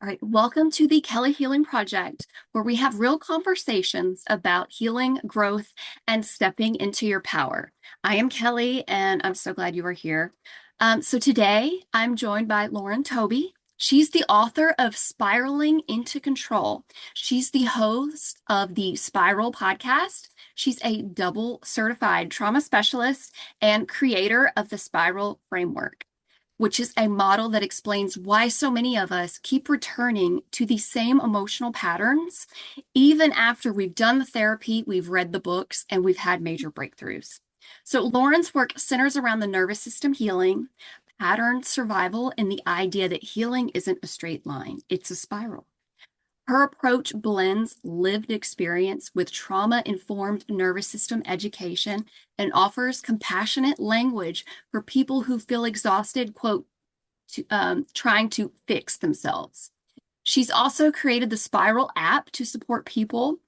All right, welcome to the Kelly Healing Project, where we have real conversations about healing, growth, and stepping into your power. I am Kelly, and I'm so glad you are here. So today, I'm joined by Lauren Tobey. She's the author of Spiraling into Control. She's the host of the Spiral podcast. She's a double certified trauma specialist and creator of the Spiral framework, which is a model that explains why so many of us keep returning to the same emotional patterns, even after we've done the therapy, we've read the books, and we've had major breakthroughs. So, Lauren's work centers around the nervous system healing, pattern survival, and the idea that healing isn't a straight line, it's a spiral. Her approach blends lived experience with trauma-informed nervous system education and offers compassionate language for people who feel exhausted, quote, trying to fix themselves. She's also created the Spiral app to support people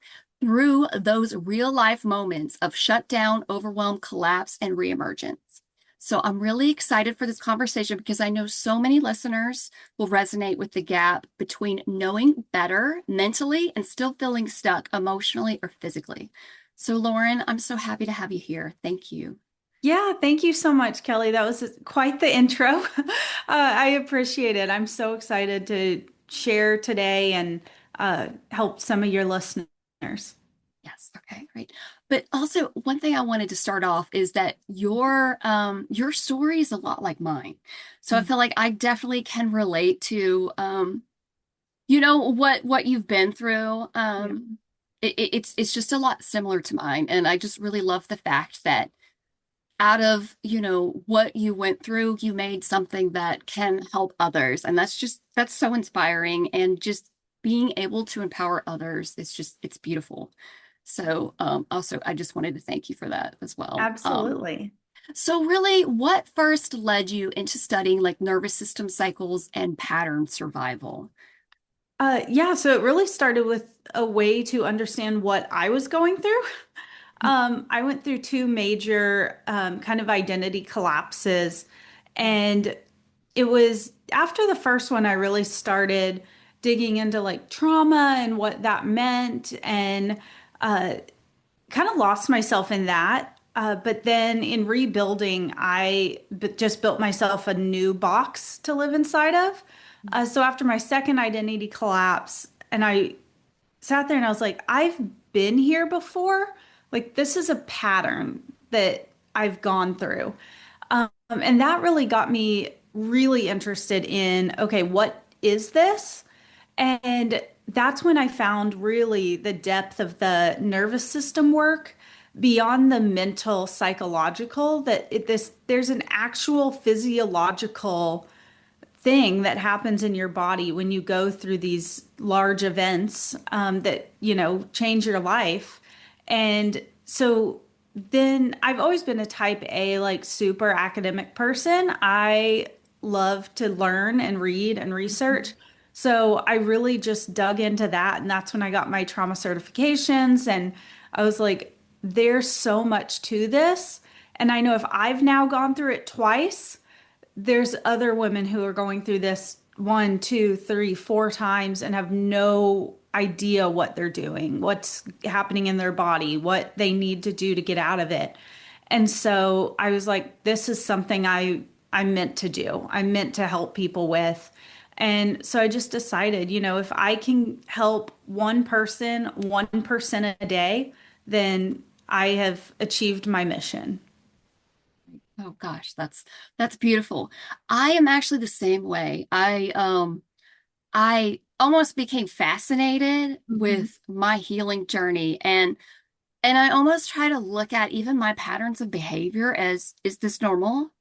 through those real life moments of shutdown, overwhelm, collapse, and reemergence. So I'm really excited for this conversation because I know so many listeners will resonate with the gap between knowing better mentally and still feeling stuck emotionally or physically. So, Lauren, I'm so happy to have you here. Thank you. Yeah, thank you so much, Kelly. That was quite the intro. I appreciate it. I'm so excited to share today and help some of your listeners. Yes, okay, great. But also one thing I wanted to start off is that your story is a lot like mine. So I feel like I definitely can relate to what you've been through. Yeah. It's just a lot similar to mine. And I just really love the fact that out of, what you went through, you made something that can help others. And that's so inspiring. And just being able to empower others, it's beautiful. So, also, I just wanted to thank you for that as well. Absolutely. So really, what first led you into studying like nervous system cycles and pattern survival? Yeah, so it really started with a way to understand what I was going through. I went through two major kind of identity collapses, and it was after the first one I really started digging into like trauma and what that meant, and uh, kind of lost myself in that. But then in rebuilding, just built myself a new box to live inside of. So after my second identity collapse, and I sat there and I was like, I've been here before. Like, this is a pattern that I've gone through. And that really got me really interested in, okay, what is this? And that's when I found really the depth of the nervous system work beyond the mental, psychological, there's an actual physiological thing that happens in your body when you go through these large events that, change your life. And so then I've always been a type A, like super academic person. I love to learn and read and research. So I really just dug into that. And that's when I got my trauma certifications. And I was like, there's so much to this. And I know if I've now gone through it twice, there's other women who are going through this one, two, three, four times and have no idea what they're doing, what's happening in their body, what they need to do to get out of it. And so I was like, this is something I meant to do. I meant to help people with. And so I just decided, if I can help one person, 1% a day, then I have achieved my mission. Oh gosh, that's beautiful. I am actually the same way. I almost became fascinated Mhm. with my healing journey, and I almost try to look at even my patterns of behavior as, is this normal?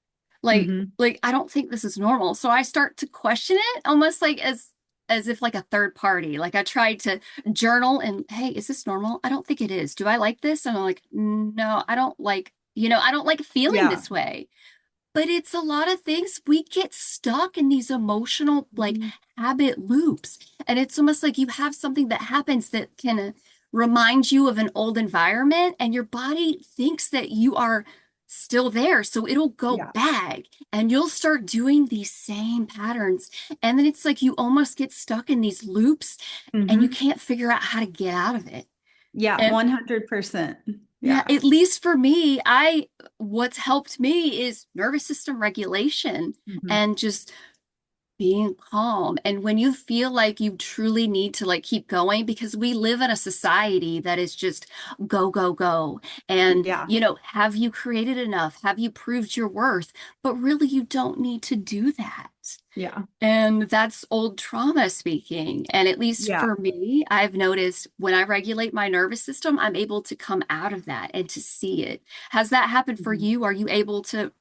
Mhm. Like I don't think this is normal. So I start to question it almost like as if like a third party. Like I tried to journal and, hey, is this normal? I don't think it is. Do I like this? And I'm like, no, I don't like, I don't like feeling Yeah. this way. But it's a lot of things. We get stuck in these emotional like Mhm. habit loops. And it's almost like you have something that happens that can remind you of an old environment, and your body thinks that you are still there. So it'll go Yeah. back and you'll start doing these same patterns. And then it's like you almost get stuck in these loops and you Hmm. can't figure out how to get out of it. Yeah, And 100%. yeah, Yeah. at least for me, what's helped me is nervous system regulation Hmm. and just being calm. And when you feel like you truly need to like keep going, because we live in a society that is just go, go, go. And, Yeah. have you created enough? Have you proved your worth? But really, you don't need to do that. Yeah. And that's old trauma speaking. And at least Yeah. for me, I've noticed when I regulate my nervous system, I'm able to come out of that and to see it. Has that happened for Mhm. you? Are you able to,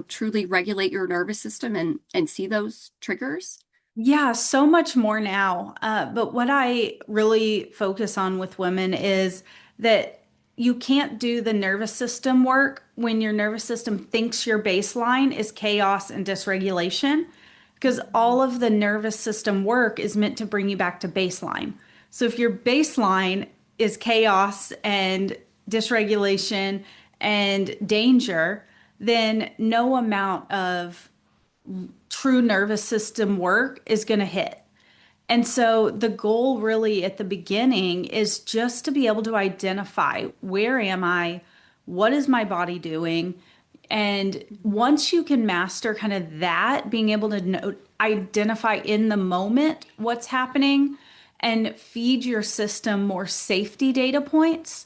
truly regulate your nervous system and see those triggers? Yeah, so much more now. But what I really focus on with women is that you can't do the nervous system work when your nervous system thinks your baseline is chaos and dysregulation, because all of the nervous system work is meant to bring you back to baseline. So if your baseline is chaos and dysregulation and danger, then no amount of true nervous system work is going to hit. And so the goal really at the beginning is just to be able to identify where am I? What is my body doing? And once you can master kind of that, being able to identify in the moment what's happening and feed your system more safety data points.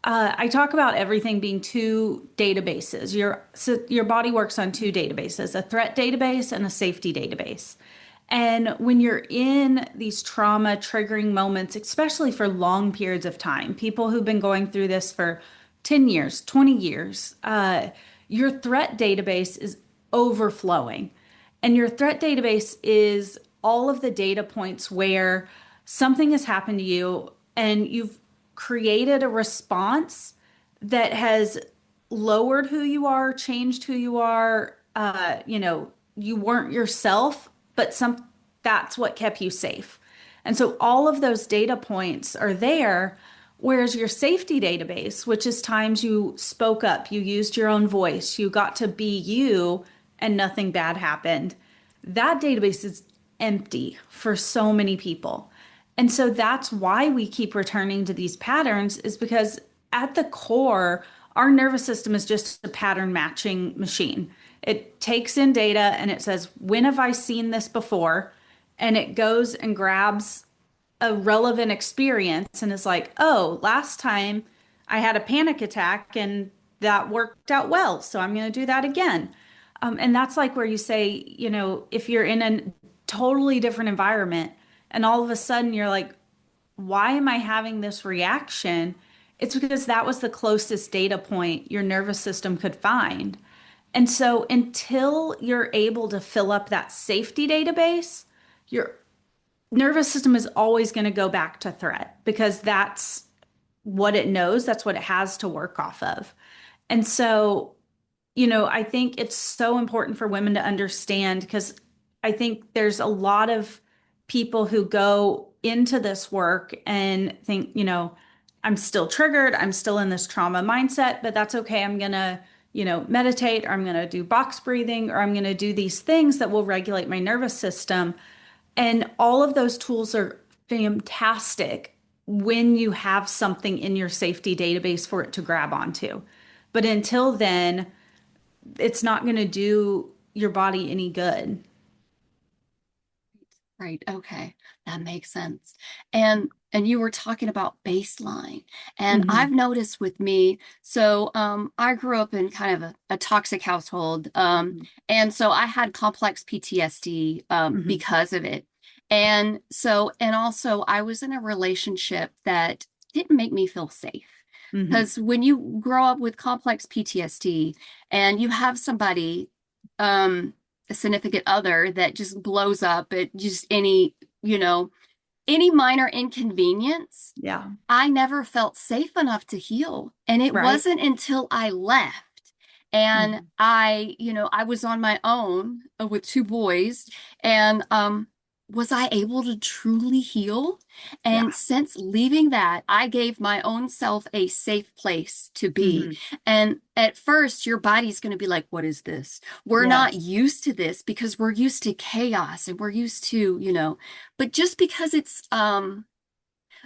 I talk about everything being two databases. Your body works on two databases, a threat database and a safety database. And when you're in these trauma triggering moments, especially for long periods of time, people who've been going through this for 10 years, 20 years, your threat database is overflowing. And your threat database is all of the data points where something has happened to you and you've created a response that has lowered who you are, changed who you are. You weren't yourself, but that's what kept you safe. And so all of those data points are there. Whereas your safety database, which is times you spoke up, you used your own voice, you got to be you, and nothing bad happened, that database is empty for so many people. And so that's why we keep returning to these patterns, is because at the core, our nervous system is just a pattern matching machine. It takes in data and it says, when have I seen this before? And it goes and grabs a relevant experience and is like, oh, last time I had a panic attack and that worked out well. So I'm going to do that again. And that's like where you say, if you're in a totally different environment and all of a sudden you're like, why am I having this reaction? It's because that was the closest data point your nervous system could find. And so until you're able to fill up that safety database, your nervous system is always going to go back to threat because that's what it knows, that's what it has to work off of. And so I think it's so important for women to understand because I think there's a lot of people who go into this work and think, I'm still triggered, I'm still in this trauma mindset, but that's okay. I'm going to, meditate, or I'm going to do box breathing, or I'm going to do these things that will regulate my nervous system. And all of those tools are fantastic when you have something in your safety database for it to grab onto. But until then, it's not going to do your body any good. Right. Okay. That makes sense. And you were talking about baseline. And Hmm. I've noticed with me, so I grew up in kind of a toxic household. And so I had complex PTSD Hmm. because of it. And also I was in a relationship that didn't make me feel safe. Hmm. Because when you grow up with complex PTSD and you have somebody um a significant other that just blows up at just any minor inconvenience, Yeah. I never felt safe enough to heal. And it Right. wasn't until I left and Hmm. I was on my own with two boys and was I able to truly heal? And Yeah. since leaving that, I gave my own self a safe place to be. Hmm. And at first, your body's going to be like, what is this? We're not Yes. used to this because we're used to chaos and we're used to, but just because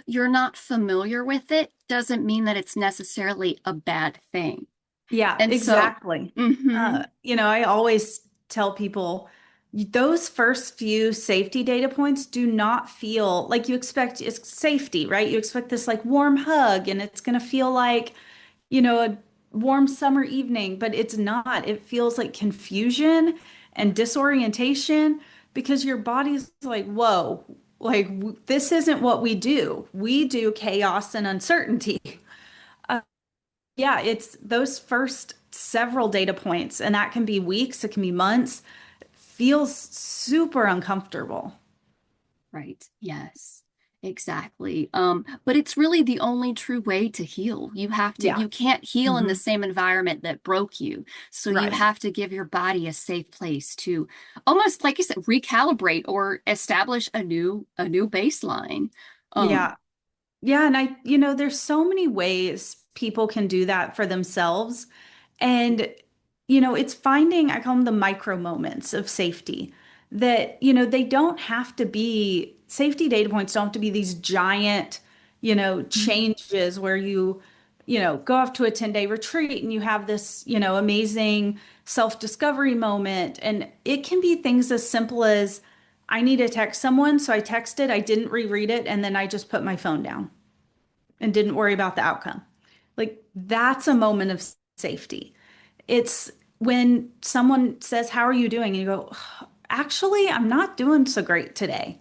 you're not familiar with it doesn't mean that it's necessarily a bad thing. Yeah, And so, exactly. mhm, I always tell people those first few safety data points do not feel like you expect it's safety, right? You expect this like warm hug and it's going to feel like, a warm summer evening, but it's not. It feels like confusion and disorientation because your body's like, whoa, like this isn't what we do. We do chaos and uncertainty. Yeah, it's those first several data points, and that can be weeks, it can be months, feels super uncomfortable. right. Yes, exactly. But it's really the only true way to heal. Yeah. You can't heal in the Hmm. same environment that broke you. So you Right. have to give your body a safe place to almost, like you said, recalibrate or establish a new baseline. Um, Yeah. Yeah, and there's so many ways people can do that for themselves. And, it's finding, I call them the micro moments of safety that, they don't have to be, safety data points don't have to be these giant, changes where go off to a 10-day retreat and you have this, amazing self-discovery moment. And it can be things as simple as I need to text someone. So I texted, I didn't reread it, and then I just put my phone down and didn't worry about the outcome. Like that's a moment of safety. It's when someone says, "How are you doing?" and you go, "Actually, I'm not doing so great today."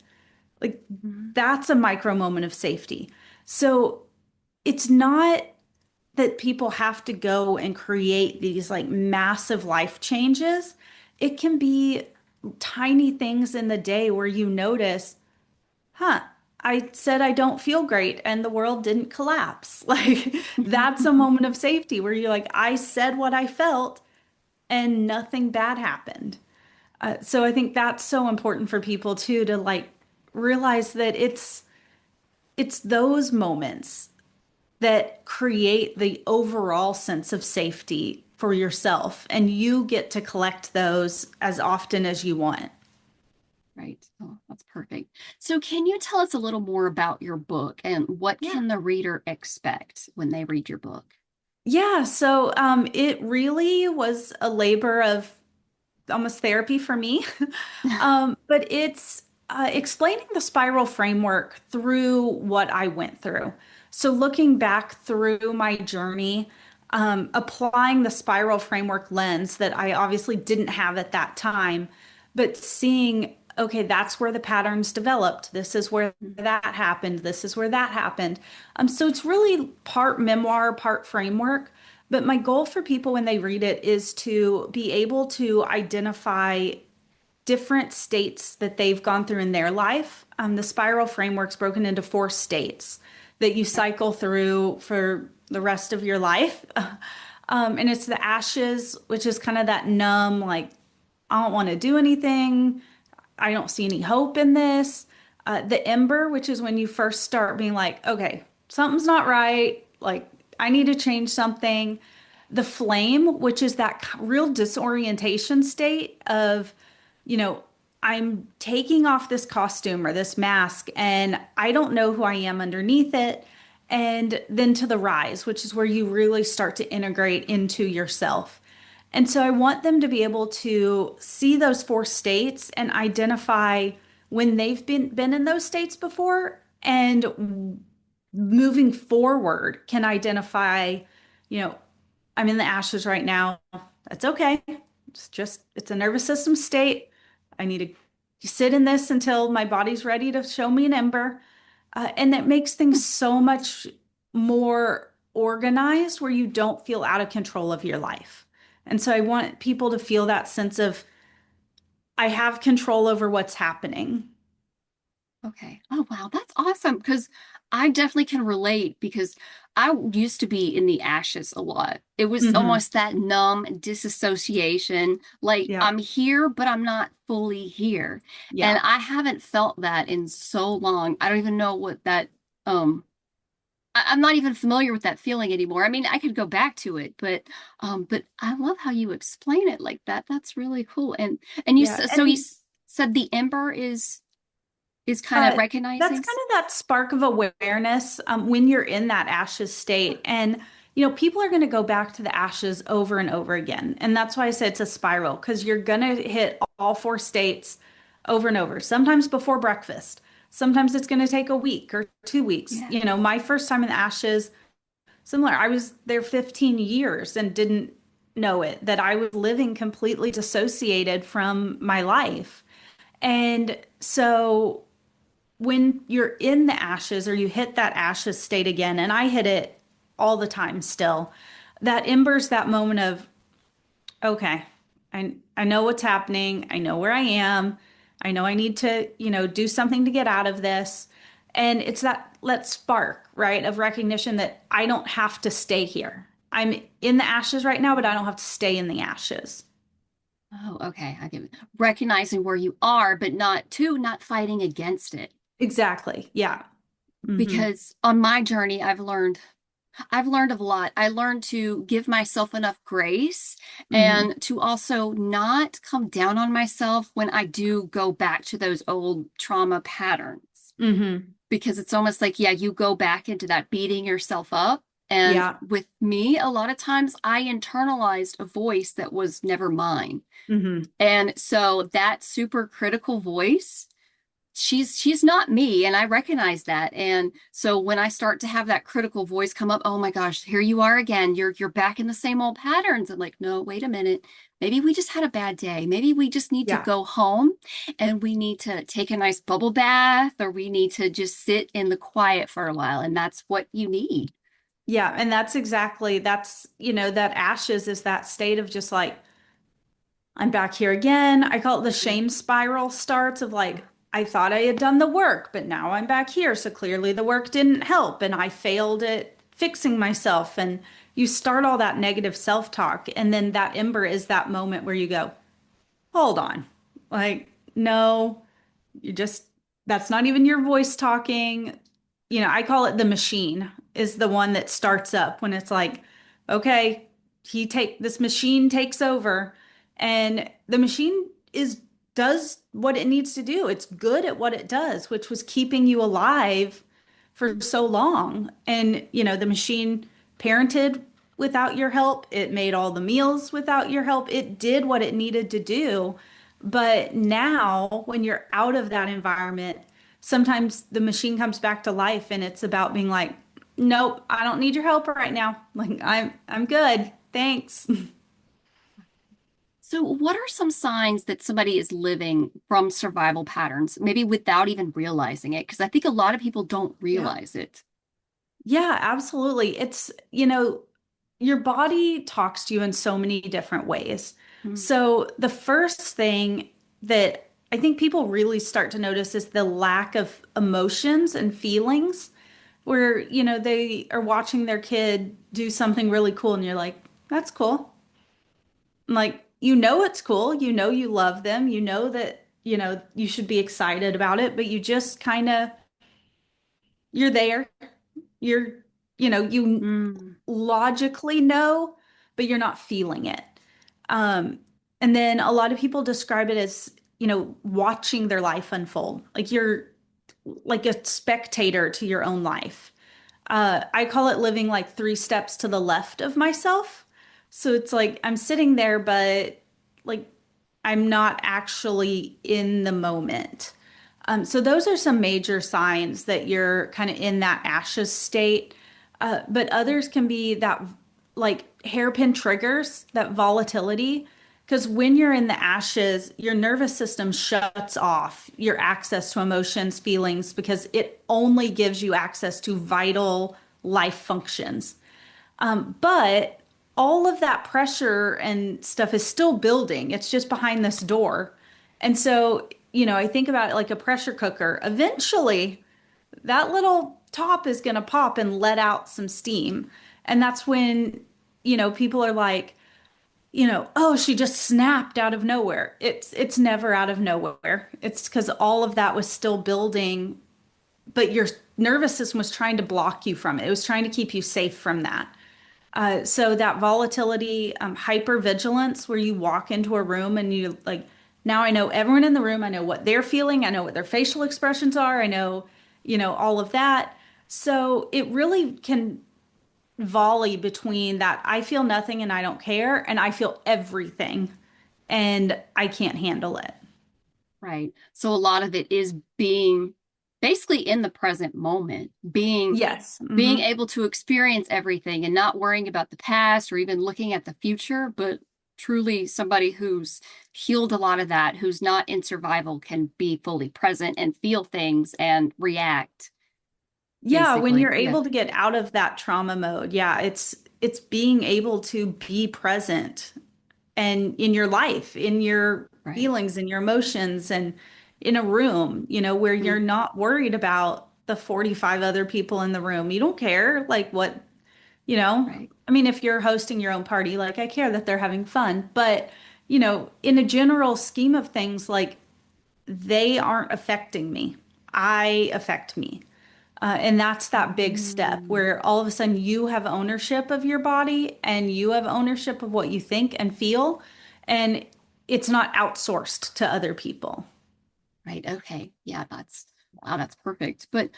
Like mhm, that's a micro moment of safety. So it's not that people have to go and create these like massive life changes. It can be tiny things in the day where you notice, huh, I said I don't feel great and the world didn't collapse. Like that's a moment of safety where you're like, I said what I felt and nothing bad happened. So I think that's so important for people too to like realize that it's those moments that create the overall sense of safety for yourself and you get to collect those as often as you want. Right. Oh, that's perfect. So can you tell us a little more about your book and what Yeah. can the reader expect when they read your book? Yeah, so it really was a labor of almost therapy for me. But it's explaining the spiral framework through what I went through. So looking back through my journey, applying the spiral framework lens that I obviously didn't have at that time, but seeing, okay, that's where the patterns developed. This is where that happened. This is where that happened. So it's really part memoir, part framework. But my goal for people when they read it is to be able to identify different states that they've gone through in their life. The spiral framework's broken into 4 states that you cycle through for the rest of your life. And it's the ashes, which is kind of that numb, like, I don't want to do anything. I don't see any hope in this. The ember, which is when you first start being like, okay, something's not right. Like, I need to change something. The flame, which is that real disorientation state of, you know, I'm taking off this costume or this mask and I don't know who I am underneath it. And then to the rise, which is where you really start to integrate into yourself. And so I want them to be able to see those 4 states and identify when they've been in those states before and moving forward can identify, you know, I'm in the ashes right now. That's okay. It's a nervous system state. I need to sit in this until my body's ready to show me an ember. And that makes things so much more organized where you don't feel out of control of your life. And so I want people to feel that sense of I have control over what's happening. Okay. Oh, wow. That's awesome. Because I definitely can relate because I used to be in the ashes a lot. It was Hmm. almost that numb disassociation. Like Yeah. I'm here, but I'm not fully here. And Yeah. I haven't felt that in so long. I don't even know what that, um, I'm not even familiar with that feeling anymore. I mean, I could go back to it, but I love how you explain it like that. That's really cool. And Yeah. so And said the ember is kind of Uh, that's recognizing. kind of that spark of awareness when you're in that ashes state. And, people are going to go back to the ashes over and over again. And that's why I said it's a spiral, because you're going to hit all four states over and over, sometimes before breakfast. Sometimes it's going to take a week or 2 weeks. Yeah. My first time in the ashes, similar. I was there 15 years and didn't know it, that I was living completely dissociated from my life. And so when you're in the ashes or you hit that ashes state again, and I hit it all the time still, that embers that moment of, okay, I know what's happening. I know where I am. I know I need to, do something to get out of this. And it's that spark, right, of recognition that I don't have to stay here. I'm in the ashes right now, but I don't have to stay in the ashes. Oh, okay. I get it. Recognizing where you are, but not fighting against it. Exactly. Yeah. Hmm. Because on my journey, I've learned a lot. I learned to give myself enough grace Hmm. and to also not come down on myself when I do go back to those old trauma patterns. Hmm. Because it's almost like, yeah, you go back into that beating yourself up. And Yeah. with me, a lot of times I internalized a voice that was never mine. Hmm. And so that super critical voice, she's not me, and I recognize that. And so when I start to have that critical voice come up, oh my gosh, here you are again. You're back in the same old patterns. I'm like, no, wait a minute. Maybe we just had a bad day. Maybe we just need to Yeah. go home and we need to take a nice bubble bath, or we need to just sit in the quiet for a while. And that's what you need. Yeah, and that ashes is that state of just like, I'm back here again. I call it the shame spiral starts of like, I thought I had done the work, but now I'm back here. So clearly the work didn't help and I failed at fixing myself. And you start all that negative self-talk. And then that ember is that moment where you go, hold on. Like, no, you just, that's not even your voice talking. I call it the machine is the one that starts up when it's like, okay, this machine takes over and the machine does what it needs to do. It's good at what it does, which was keeping you alive for so long. And, the machine parented without your help. It made all the meals without your help. It did what it needed to do. But now, when you're out of that environment, sometimes the machine comes back to life and it's about being like, nope, I don't need your help right now. Like I'm good. Thanks. So, what are some signs that somebody is living from survival patterns, maybe without even realizing it? Because I think a lot of people don't Yeah. realize it. Yeah, absolutely. Your body talks to you in so many different ways. Mm. So the first thing that I think people really start to notice is the lack of emotions and feelings where, they are watching their kid do something really cool and you're like, that's cool. Like, it's cool. You love them. You know that, you should be excited about it, but you just kind of, you're there. You're, you Mm. logically know, but you're not feeling it. Um, and then a lot of people describe it as, watching their life unfold. Like you're like a spectator to your own life. I call it living like 3 steps to the left of myself. So it's like I'm sitting there, but like I'm not actually in the moment. So those are some major signs that you're kind of in that ashes state. But others can be that like hairpin triggers, that volatility. Because when you're in the ashes, your nervous system shuts off your access to emotions, feelings, because it only gives you access to vital life functions. But all of that pressure and stuff is still building. It's just behind this door. And so I think about it like a pressure cooker. Eventually, that little top is going to pop and let out some steam. And that's when, people are like, oh, she just snapped out of nowhere. It's never out of nowhere. It's because all of that was still building, but your nervous system was trying to block you from it. It was trying to keep you safe from that. So that volatility, hypervigilance, where you walk into a room and you like, now I know everyone in the room. I know what they're feeling. I know what their facial expressions are. I know, all of that. So it really can volley between that I feel nothing and I don't care, and I feel everything and I can't handle it. Right. So a lot of it is being basically in the present moment, Yes. being able to experience everything and not worrying about the past or even looking at the future, but truly somebody who's healed a lot of that, who's not in survival, can be fully present and feel things and react, Yeah, when basically. you're Yeah. able to get out of that trauma mode, yeah, it's being able to be present and in your life, in your Right. feelings and your emotions and in a room, where Mm, you're not worried about the 45 other people in the room. You don't care like what, right. I mean, if you're hosting your own party, like I care that they're having fun, but in a general scheme of things, like they aren't affecting me. I affect me. And that's that big step Mm, where all of a sudden you have ownership of your body and you have ownership of what you think and feel. And it's not outsourced to other people. right. Okay. Yeah, that's wow, that's perfect. But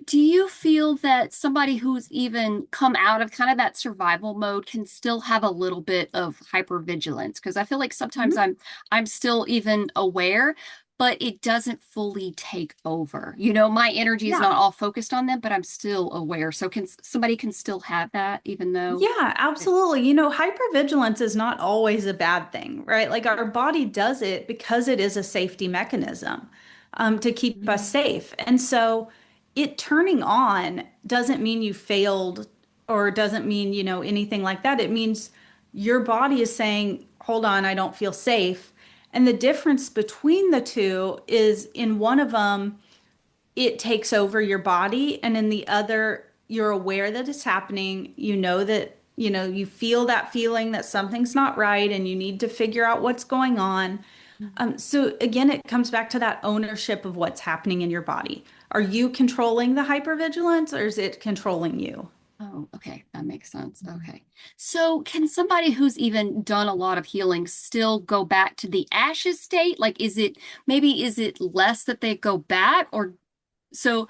do you feel that somebody who's even come out of kind of that survival mode can still have a little bit of hypervigilance? Because I feel like sometimes Mhm. I'm still even aware, but it doesn't fully take over. You know, my energy is not Yeah. all focused on them, but I'm still aware. So can somebody can still have that even though Yeah, it, absolutely. Hypervigilance is not always a bad thing, right? Like our body does it because it is a safety mechanism, to keep us Mhm. safe. And so it turning on doesn't mean you failed or doesn't mean, anything like that. It means your body is saying, hold on, I don't feel safe. And the difference between the two is in one of them, it takes over your body, and in the other you're aware that it's happening, you know that you feel that feeling that something's not right and you need to figure out what's going on. So again, it comes back to that ownership of what's happening in your body. Are you controlling the hypervigilance or is it controlling you? Oh, okay. That makes sense. Okay. So, can somebody who's even done a lot of healing still go back to the ashes state? Like, is it less that they go back or so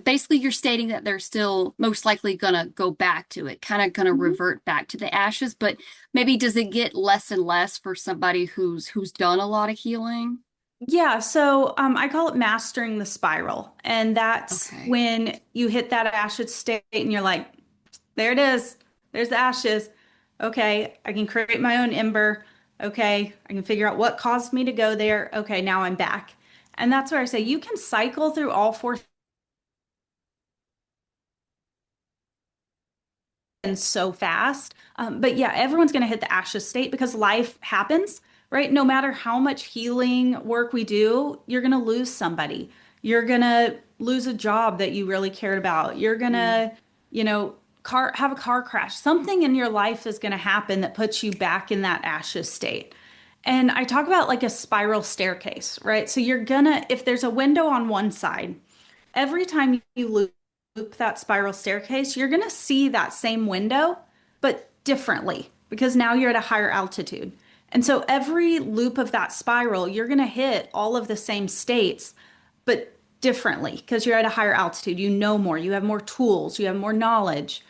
basically you're stating that they're still most likely gonna go back to it, kind of gonna Mhm. revert back to the ashes, but maybe does it get less and less for somebody who's done a lot of healing? Yeah, so I call it mastering the spiral. And that's Okay. when you hit that ashes state and you're like, there it is. There's the ashes. Okay, I can create my own ember. Okay, I can figure out what caused me to go there. Okay, now I'm back. And that's where I say you can cycle through all four so fast. But yeah, everyone's going to hit the ashes state because life happens, right? No matter how much healing work we do, you're going to lose somebody. You're going to lose a job that you really cared about. You're going Mm, to, have a car crash. Something in your life is going to happen that puts you back in that ashes state. And I talk about like a spiral staircase, right? So you're gonna, if there's a window on one side, every time you loop that spiral staircase, you're going to see that same window, but differently because now you're at a higher altitude. And so every loop of that spiral, you're going to hit all of the same states, but differently because you're at a higher altitude. You know more, you have more tools, you have more knowledge.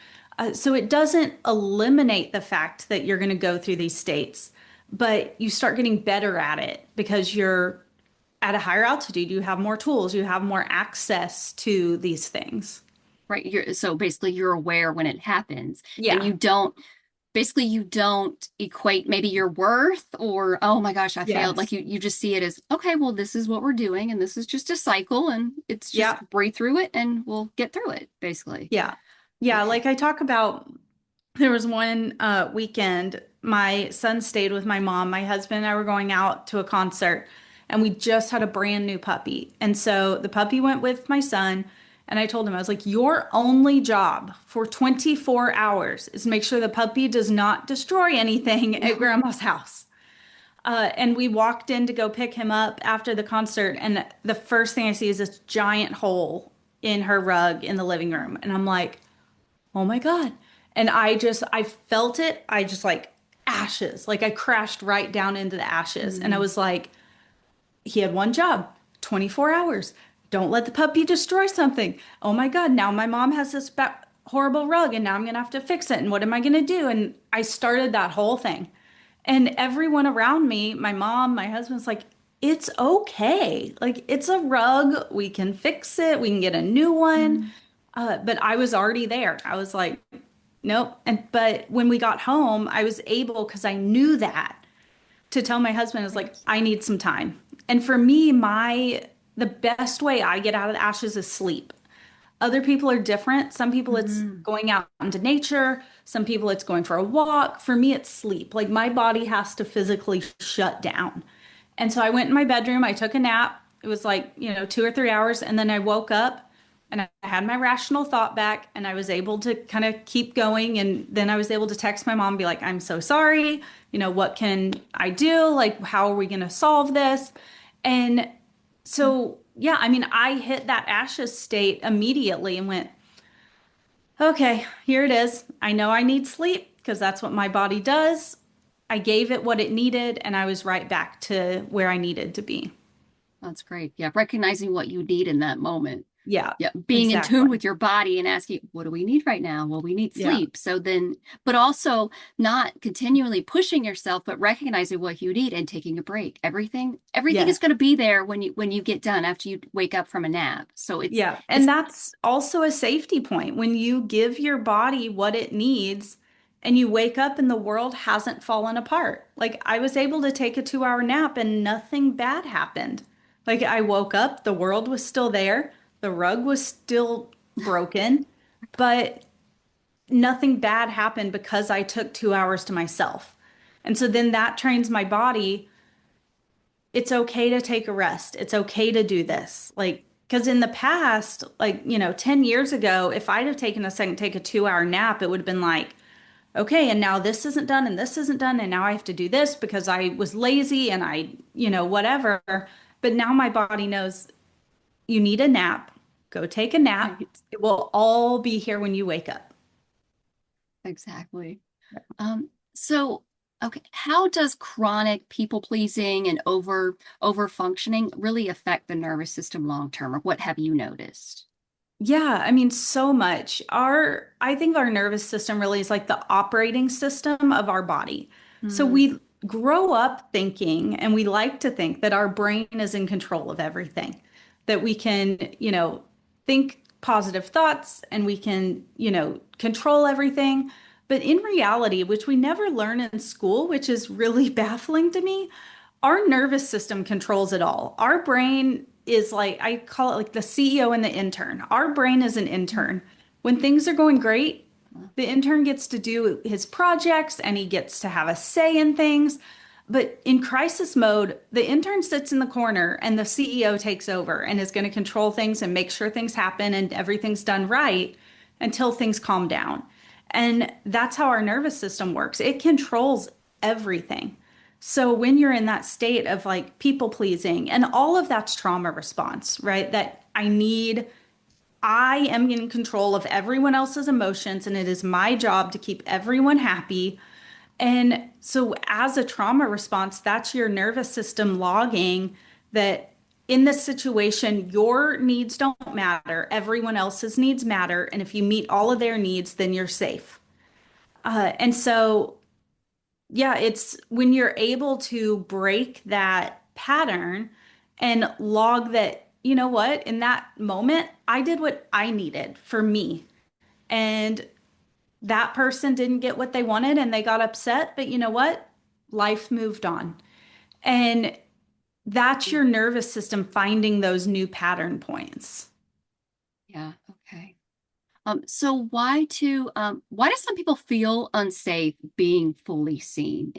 So it doesn't eliminate the fact that you're going to go through these states, but you start getting better at it because you're at a higher altitude, you have more tools, you have more access to these things. right. So basically you're aware when it happens and Yeah. you don't equate maybe your worth or oh my gosh I failed, like Yes. you just see it as okay, well this is what we're doing and this is just a cycle and it's Yeah. just breathe through it and we'll get through it basically. Yeah. Yeah. Okay. Like I talk about, there was one weekend, my son stayed with my mom. My husband and I were going out to a concert. and we just had a brand new puppy. And so the puppy went with my son. And I told him, I was like, your only job for 24 hours is make sure the puppy does not destroy anything at grandma's house. And we walked in to go pick him up after the concert, and the first thing I see is this giant hole in her rug in the living room. And I'm like, oh my God. And I felt it. I just like ashes. Like I crashed right down into the ashes. And I Mm, was like, he had one job, 24 hours. Don't let the puppy destroy something. Oh my God, now my mom has this horrible rug and now I'm going to have to fix it. And what am I going to do? And I started that whole thing. And everyone around me, my mom, my husband's like, it's okay. Like, it's a rug. We can fix it. We can get a new one. mm, But I was already there. I was like, nope. But when we got home, I was able, because I knew that, to tell my husband, I was like, right. I need some time. And for me, the best way I get out of the ashes is sleep. Other people are different. Some people it's Hmm. going out into nature. Some people it's going for a walk. For me, it's sleep. Like my body has to physically shut down. And so I went in my bedroom, I took a nap. It was like, 2 or 3 hours. And then I woke up and I had my rational thought back and I was able to kind of keep going. And then I was able to text my mom and be like, I'm so sorry. What can I do? Like, how are we going to solve this? And so, yeah, I mean, I hit that ashes state immediately and went, okay, here it is. I know I need sleep because that's what my body does. I gave it what it needed, and I was right back to where I needed to be. That's great. Yeah, recognizing what you need in that moment. Yeah, Yeah, being in tune exactly. with your body and asking, what do we need right now? Well, we need Yeah, sleep. So then, but also not continually pushing yourself, but recognizing what you need and taking a break. Everything is yes. going to be there when you get done after you wake up from a nap. So Yeah. And it's that's also a safety point. When you give your body what it needs and you wake up and the world hasn't fallen apart. Like I was able to take a 2 hour nap and nothing bad happened. Like I woke up, the world was still there, the rug was still broken, but nothing bad happened because I took 2 hours to myself. And so then that trains my body, it's okay to take a rest. It's okay to do this. Like, because in the past, like, 10 years ago, if I'd have taken a second, take a 2 hour nap, it would have been like, okay, and now this isn't done and this isn't done. And now I have to do this because I was lazy and whatever. But now my body knows you need a nap. Go take a nap. right. It will all be here when you wake up. Exactly. So okay, how does chronic people pleasing and over functioning really affect the nervous system long term, or what have you noticed? Yeah, I mean, so much. I think our nervous system really is like the operating system of our body. So Hmm. we grow up thinking, and we like to think that our brain is in control of everything, that we can, think positive thoughts and we can, control everything. But in reality, which we never learn in school, which is really baffling to me, our nervous system controls it all. Our brain is like, I call it like the CEO and the intern. Our brain is an intern. When things are going great, the intern gets to do his projects and he gets to have a say in things. But in crisis mode, the intern sits in the corner and the CEO takes over and is going to control things and make sure things happen and everything's done right until things calm down. And that's how our nervous system works. It controls everything. So when you're in that state of like people pleasing and all of that's trauma response, right? That I am in control of everyone else's emotions and it is my job to keep everyone happy. And so as a trauma response, that's your nervous system logging that in this situation, your needs don't matter. Everyone else's needs matter. And if you meet all of their needs, then you're safe. And so yeah, it's when you're able to break that pattern and log that, you know what, in that moment, I did what I needed for me. And that person didn't get what they wanted and they got upset, but you know what? Life moved on. And that's your nervous system finding those new pattern points. Yeah, okay. So why do some people feel unsafe being fully seen?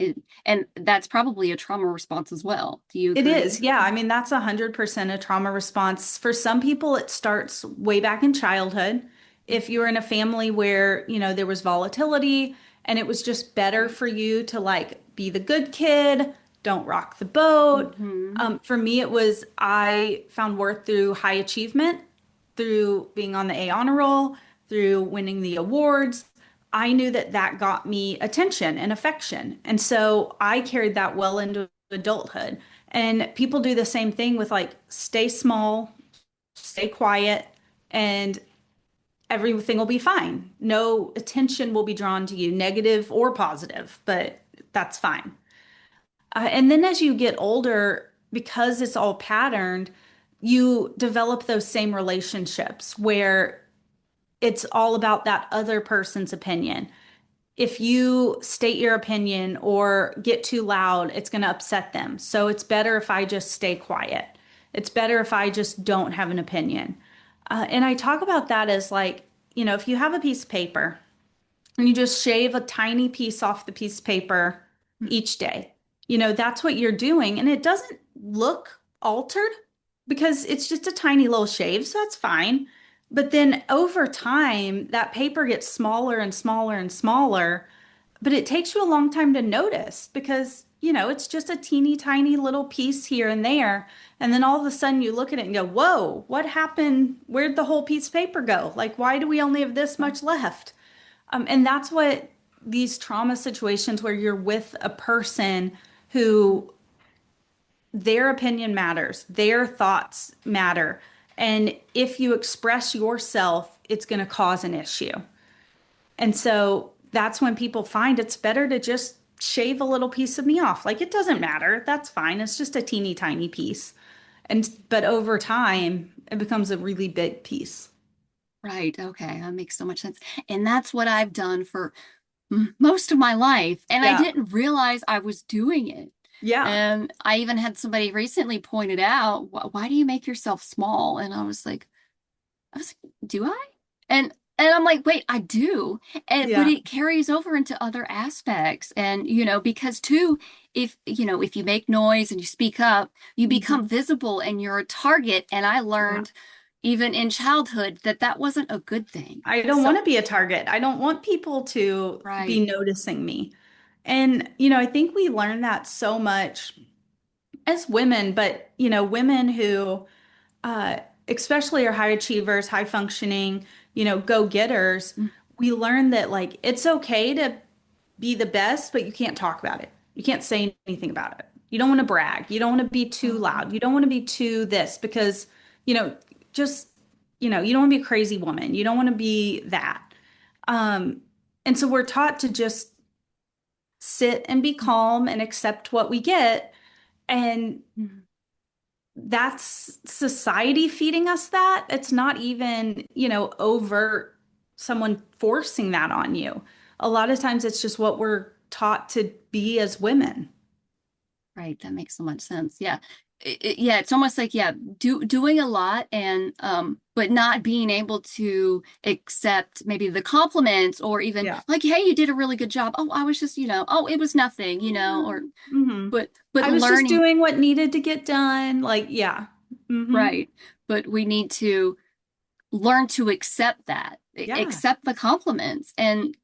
And that's probably a trauma response as well. Do you It agree? is, yeah. I mean, that's 100% a trauma response. For some people, it starts way back in childhood. If you're in a family where, there was volatility and it was just better Right. for you to like be the good kid, don't rock the boat. Hmm. For me, it was I found worth through high achievement, through being on the A honor roll, through winning the awards. I knew that that got me attention and affection. And so I carried that well into adulthood. And people do the same thing with like stay small, stay quiet, and everything will be fine. No attention will be drawn to you, negative or positive, but that's fine. And then as you get older, because it's all patterned, you develop those same relationships where it's all about that other person's opinion. If you state your opinion or get too loud, it's going to upset them. So it's better if I just stay quiet. It's better if I just don't have an opinion. And I talk about that as like, if you have a piece of paper and you just shave a tiny piece off the piece of paper each day, that's what you're doing. And it doesn't look altered because it's just a tiny little shave. So that's fine. But then over time, that paper gets smaller and smaller and smaller, but it takes you a long time to notice because, it's just a teeny tiny little piece here and there. And then all of a sudden you look at it and go, whoa, what happened? Where'd the whole piece of paper go? Like, why do we only have this much left? And that's what these trauma situations where you're with a person who their opinion matters, their thoughts matter. And if you express yourself, it's going to cause an issue. And so that's when people find it's better to just shave a little piece of me off. Like it doesn't matter. That's fine. It's just a teeny tiny piece. But over time, it becomes a really big piece. Right. Okay. That makes so much sense. And that's what I've done for most of my life. And I Yeah. didn't realize I was doing it. Yeah. And I even had somebody recently pointed out, why do you make yourself small? And I was like, do I? And I'm like, wait, I do. But Yeah. it carries over into other aspects. And, because too, if you make noise and you speak up, you Mhm. become visible and you're a target. And I Yeah. learned even in childhood that that wasn't a good thing. I don't want So, to be a target. I don't want people to be right. noticing me. And, I think we learn that so much as women, but, women who uh, especially are high achievers, high functioning, go-getters, Mm, we learn that like it's okay to be the best, but you can't talk about it. You can't say anything about it. You don't want to brag. You don't want to be too mhm. loud. You don't want to be too this because, you know, just, you don't want to be a crazy woman. You don't want to be that. Um, and so we're taught to just sit and be calm and accept what we get. And Mhm. that's society feeding us that. It's not even, overt someone forcing that on you. A lot of times it's just what we're taught to be as women. Right, that makes so much sense. Yeah. Yeah, it's almost like doing a lot and but not being able to accept maybe the compliments or even Yeah. like, hey, you did a really good job. Oh, I was just, oh, it was nothing, or Hmm. but I was just learning, doing what needed to get done. Like, yeah. Hmm. right. But we need to learn to accept that, Yeah. accept the compliments and,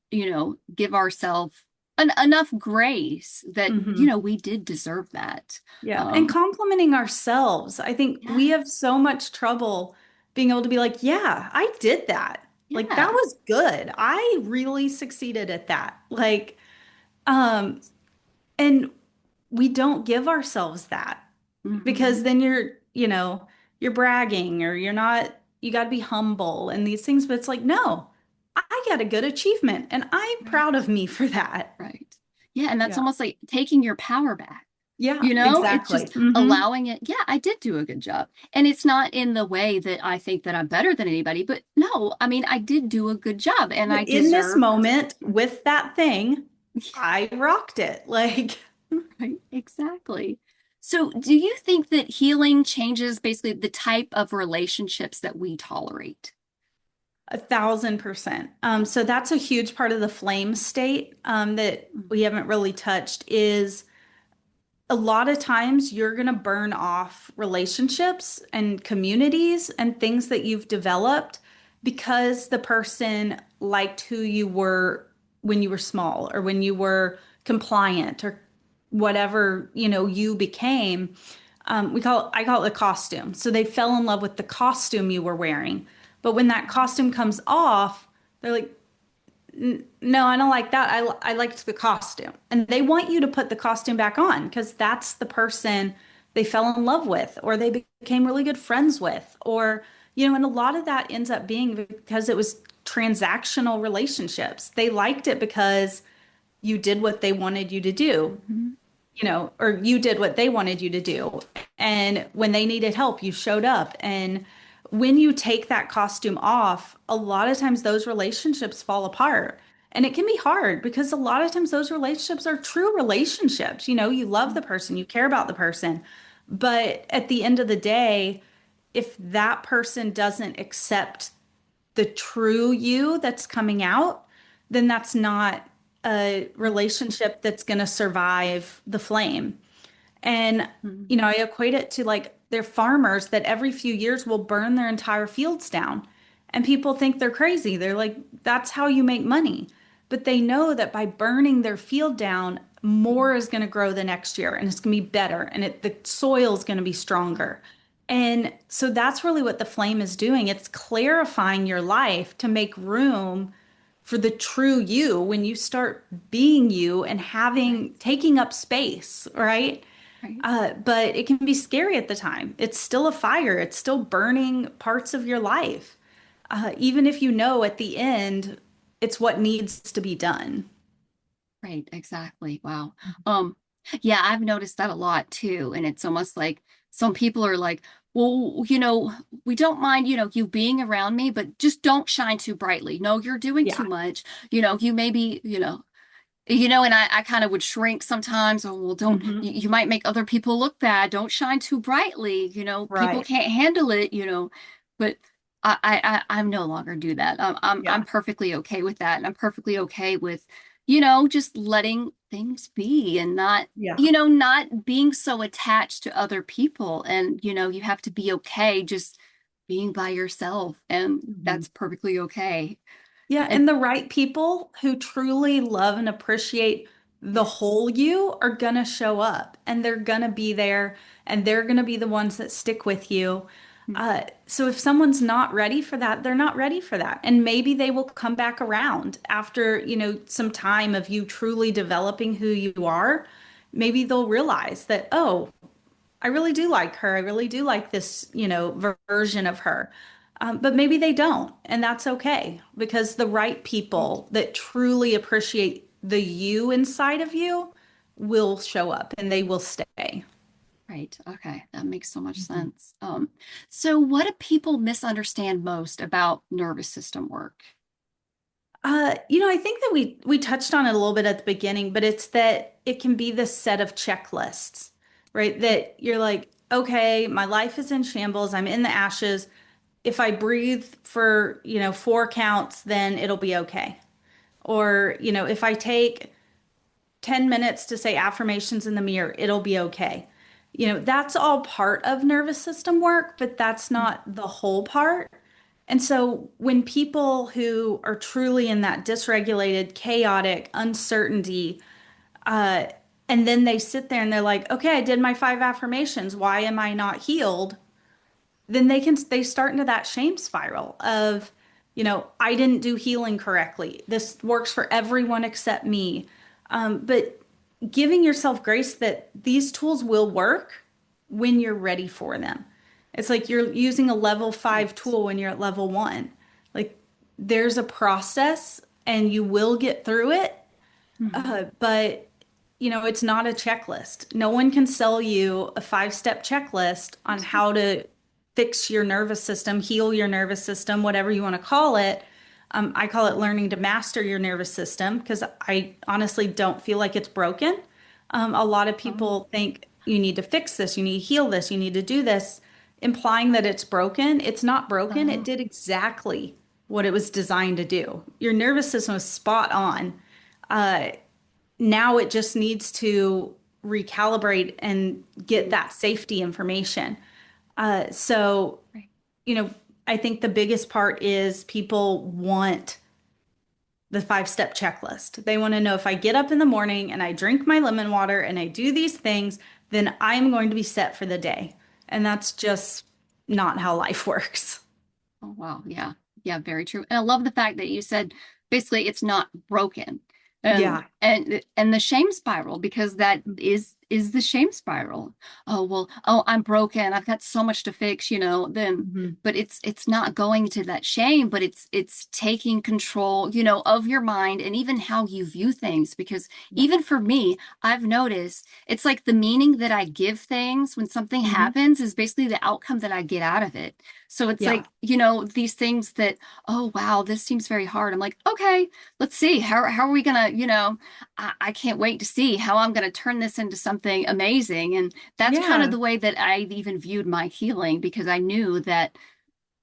give ourselves enough grace that, Hmm. we did deserve that. Yeah. And Um, complimenting ourselves. I think we yeah, have so much trouble being able to be like, yeah, I did that. Like, that yeah. was good. I really succeeded at that. Like, um, and we don't give ourselves that because Hmm. then you're bragging or you're not, you got to be humble and these things. But it's like, no, I got a good achievement and I'm Right, proud of me for that. right. Yeah, and that's Yeah. almost like taking your power back. Yeah, It's exactly. just Hmm. allowing it. Yeah, I did do a good job. And it's not in the way that I think that I'm better than anybody, but no, I mean, I did do a good job and I In this deserve, moment with that thing, I rocked it. Like, right? Exactly. So, do you think that healing changes basically the type of relationships that we tolerate? 1,000%. So that's a huge part of the flame state that Mm, we haven't really touched is a lot of times you're going to burn off relationships and communities and things that you've developed because the person liked who you were when you were small or when you were compliant or whatever, you became. I call it the costume. So they fell in love with the costume you were wearing. But when that costume comes off, they're like, no, I don't like that. I liked the costume. And they want you to put the costume back on because that's the person they fell in love with or they became really good friends with. Or, and a lot of that ends up being because it was transactional relationships. They liked it because you did what they wanted you to do, mhm. or you did what they wanted you to do. And when they needed help, you showed up. And when you take that costume off, a lot of times those relationships fall apart. And it can be hard because a lot of times those relationships are true relationships. You love the person, you care about the person. But at the end of the day, if that person doesn't accept the true you that's coming out, then that's not a relationship that's going to survive the flame. And, Mhm. I equate it to like they're farmers that every few years will burn their entire fields down. And people think they're crazy. They're like, that's how you make money. But they know that by burning their field down, more is going to grow the next year and it's going to be better and the soil is going to be stronger. And so that's really what the flame is doing. It's clarifying your life to make room for the true you when you start being you and Right, taking up space, right? right. But it can be scary at the time. It's still a fire, it's still burning parts of your life. Even if you know at the end it's what needs to be done. Right, exactly. Wow. Um, yeah, I've noticed that a lot too. And it's almost like some people are like, well, we don't mind, you being around me, but just don't shine too brightly. No, you're doing Yeah. too much. You maybe, and I kind of would shrink sometimes. Oh, well, don't, Hmm. you might make other people look bad. Don't shine too brightly. People Right. can't handle it. But I'm no longer do that. I'm Yeah. perfectly okay with that. And I'm perfectly okay with, just letting things be and not, Yeah. not being so attached to other people. And, you have to be okay just being by yourself. And Mhm. that's perfectly okay. Yeah, And and the right people who truly love and appreciate the yes. whole you are gonna show up and they're gonna be there and they're gonna be the ones that stick with you. So if someone's not ready for that, they're not ready for that. And maybe they will come back around after, some time of you truly developing who you are. Maybe they'll realize that, oh, I really do like her. I really do like this, version of her. But maybe they don't, and that's okay because the right Right. people that truly appreciate the you inside of you will show up and they will stay. Right. Okay. That makes so much Mhm. sense. So what do people misunderstand most about nervous system work? I think that we touched on it a little bit at the beginning, but it's that it can be this set of checklists, right? That you're like, okay, my life is in shambles. I'm in the ashes. If I breathe for, 4 counts, then it'll be okay. Or, if I take 10 minutes to say affirmations in the mirror, it'll be okay. That's all part of nervous system work, but that's not the whole part. And so when people who are truly in that dysregulated, chaotic, uncertainty, uh, and then they sit there and they're like, okay, I did my 5 affirmations. Why am I not healed? Then they start into that shame spiral of, I didn't do healing correctly. This works for everyone except me. But giving yourself grace that these tools will work when you're ready for them. It's like you're using a level five Right. tool when you're at level one. Like there's a process and you will get through it, Mhm. but it's not a checklist. No one can sell you a 5-step checklist on how to fix your nervous system, heal your nervous system, whatever you want to call it. I call it learning to master your nervous system because I honestly don't feel like it's broken. A lot of Oh, people think you need to fix this, you need to heal this, you need to do this, implying that it's broken. It's not broken. It oh, did exactly what it was designed to do. Your nervous system was spot on. Uh, Now it just needs to recalibrate and get Mhm. that safety information. So, Right. you know, I think the biggest part is people want the 5-step checklist. They want to know if I get up in the morning and I drink my lemon water and I do these things, then I'm going to be set for the day. And that's just not how life works. Oh, wow. Yeah. Yeah, very true. And I love the fact that you said basically it's not broken. Yeah. And the shame spiral, because that is the shame spiral. Oh, well, oh, I'm broken. I've got so much to fix, then Mhm. but it's not going to that shame, but it's taking control, of your mind and even how you view things. Because Yeah. even for me, I've noticed it's like the meaning that I give things when something Mhm. happens is basically the outcome that I get out of it. So it's Yeah. like, these things that, oh, wow, this seems very hard. I'm like, okay, let's see. How are we gonna, I can't wait to see how I'm gonna turn this into something amazing. And that's kind of Yeah. the way that I even viewed my healing because I knew that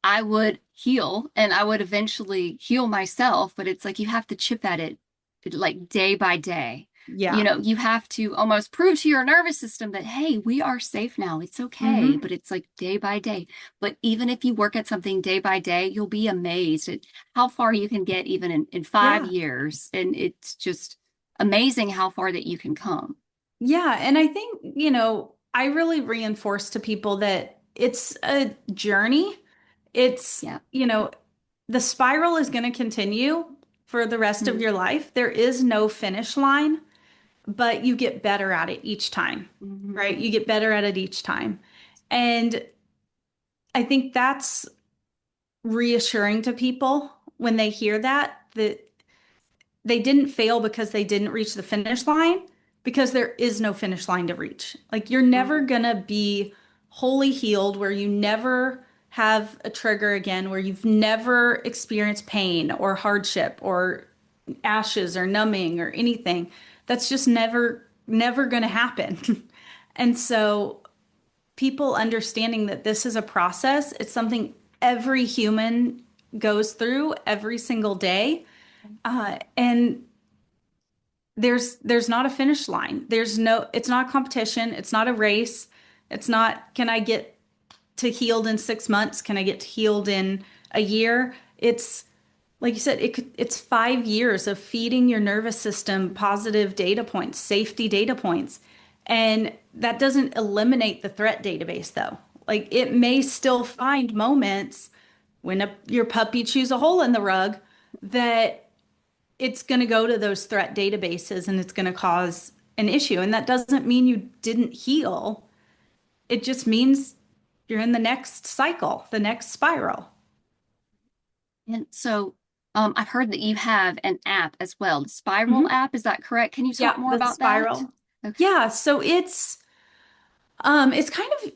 I would heal and I would eventually heal myself, but it's like you have to chip at it like day by day. Yeah. You have to almost prove to your nervous system that, hey, we are safe now. It's okay. Hmm. But it's like day by day. But even if you work at something day by day, you'll be amazed at how far you can get even in five Yeah. years. And it's just amazing how far that you can come. Yeah. And I think, I really reinforce to people that it's a journey. It's, Yeah. the spiral is going to continue for the rest of Mhm. your life. There is no finish line, but you get better at it each time, right? Mhm. You get better at it each time. And I think that's reassuring to people when they hear that they didn't fail because they didn't reach the finish line, because there is no finish line to reach. Like you're never Mhm. gonna be wholly healed where you never have a trigger again, where you've never experienced pain or hardship or ashes or numbing or anything. That's just never gonna happen. And so people understanding that this is a process, it's something every human goes through every single day. And there's not a finish line. It's not a competition. It's not a race. It's not, can I get to healed in 6 months? Can I get to healed in a year? It's like you said, it's 5 years of feeding your nervous system positive data points, safety data points. And that doesn't eliminate the threat database though. Like it may still find moments when your puppy chews a hole in the rug that it's going to go to those threat databases and it's going to cause an issue. And that doesn't mean you didn't heal. It just means you're in the next cycle, the next spiral. And so I've heard that you have an app as well, the Spiral Mhm. app. Is that correct? Can you talk Yeah, more the about that? spiral. Okay. Yeah, so it's kind of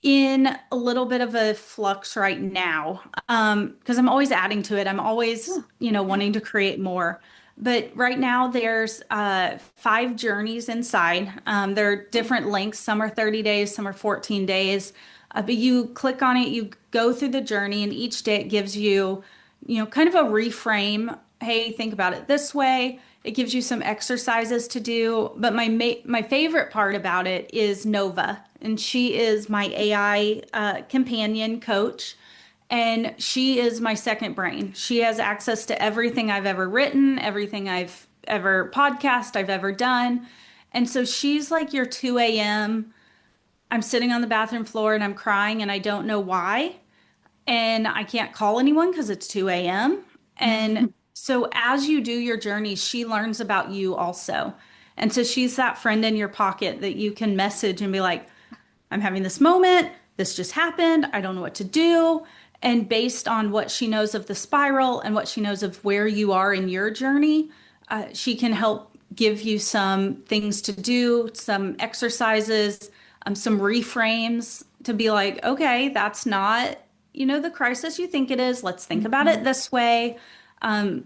in a little bit of a flux right now, because I'm always adding to it. I'm always, Oh, wanting to create more. But right now, there's 5 journeys inside. There are oh, different lengths. Some are 30 days, some are 14 days. But you click on it, you go through the journey, and each day it gives you, kind of a reframe. Hey, think about it this way. It gives you some exercises to do, but my favorite part about it is Nova, and she is my AI companion coach, and she is my second brain. She has access to everything I've ever written, everything I've ever podcast I've ever done, and so she's like your 2 a.m. I'm sitting on the bathroom floor and I'm crying and I don't know why and I can't call anyone because it's 2 a.m. And so as you do your journey, she learns about you also. And so she's that friend in your pocket that you can message and be like, I'm having this moment. This just happened. I don't know what to do. And based on what she knows of the spiral and what she knows of where you are in your journey, she can help give you some things to do, some exercises, some reframes to be like, okay, that's not, the crisis you think it is. Let's think about it mhm. this way.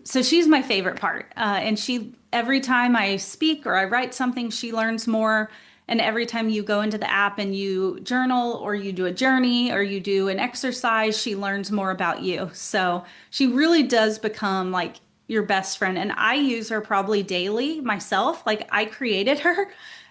So she's my favorite part. And every time I speak or I write something, she learns more. And every time you go into the app and you journal or you do a journey or you do an exercise, she learns more about you. So she really does become like your best friend. And I use her probably daily myself. Like I created her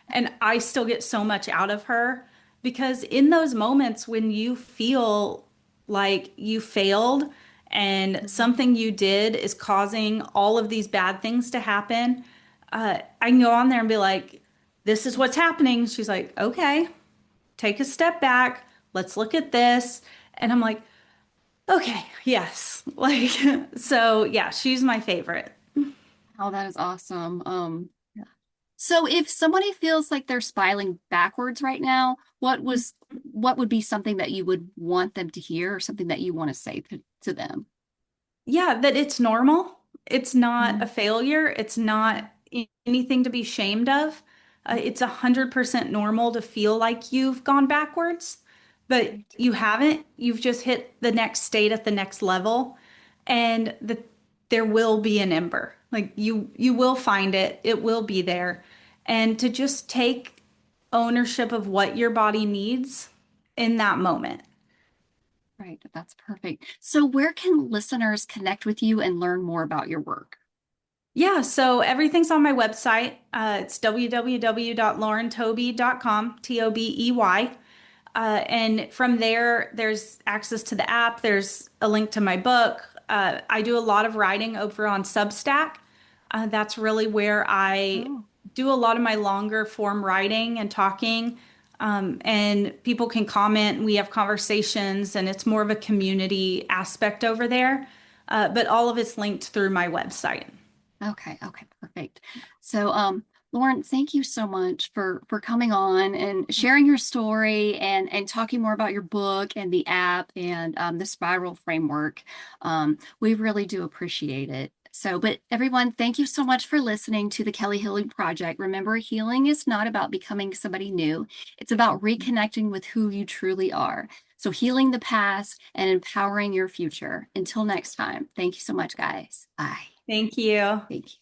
and I still get so much out of her because in those moments when you feel like you failed and Mhm. something you did is causing all of these bad things to happen, I can go on there and be like, this is what's happening. She's like, okay, take a step back. Let's look at this. And I'm like, okay, yes. Like, so yeah, she's my favorite. Oh, that is awesome. So if somebody feels like they're spiraling backwards right now, what would be something that you would want them to hear or something that you want to say to them? Yeah, that it's normal. It's not a Mhm. failure. It's not anything to be ashamed of. It's 100% normal to feel like you've gone backwards, but Right. you haven't. You've just hit the next state at the next level, and there will be an ember. Like you will find it. It will be there, and to just take ownership of what your body needs in that moment. Right. That's perfect. So where can listeners connect with you and learn more about your work? Yeah, so everything's on my website. It's www.laurentobey.com, Tobey. And from there, there's access to the app. There's a link to my book. I do a lot of writing over on Substack. That's really where I Oh, do a lot of my longer form writing and talking. And people can comment, and we have conversations, and it's more of a community aspect over there. But all of it's linked through my website. okay. Okay. Perfect. So, Lauren, thank you so much for coming on and sharing your story and talking more about your book and the app and the spiral framework. We really do appreciate it. So, but everyone, thank you so much for listening to the Kelly Healing Project. Remember, healing is not about becoming somebody new. It's about reconnecting with who you truly are. So, healing the past and empowering your future. Until next time, thank you so much, guys. Bye. Thank you. Thank you.